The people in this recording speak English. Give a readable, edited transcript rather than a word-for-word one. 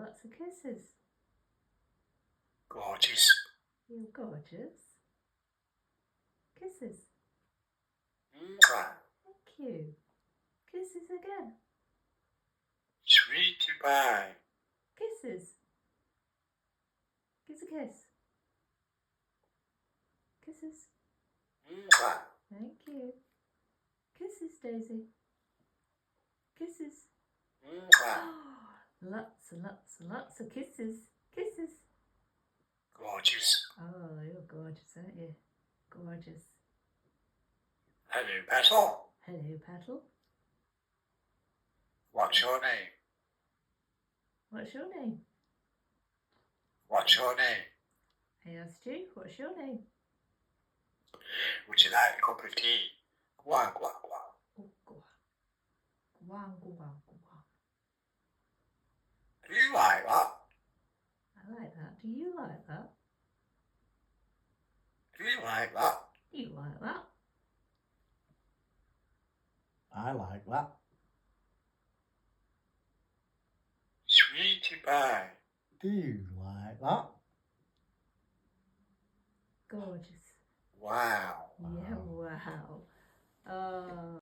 lots of kisses. Gorgeous. You're gorgeous. Kisses. Mwah. Thank you. Kisses again. Sweetie pie. Kisses. Kiss a kiss. Kisses. Mwah. Thank you. Kisses, Daisy. Kisses. Mwah. Lots and lots and lots of kisses. Kisses. Gorgeous. Oh, you're gorgeous, aren't you? Gorgeous. Hello, Petal. Hello, Petal. What's your name? What's your name? What's your name? I asked you, what's your name? Would you like a cup of tea? Guan, guan, guan. Oh, guan. Guan, guan, guan. Do you like that? I like that. Do you like that? Do you like that? Do you like that? I like that. Sweetie pie. Do you like that? Gorgeous. Wow. Yeah, wow. Oh.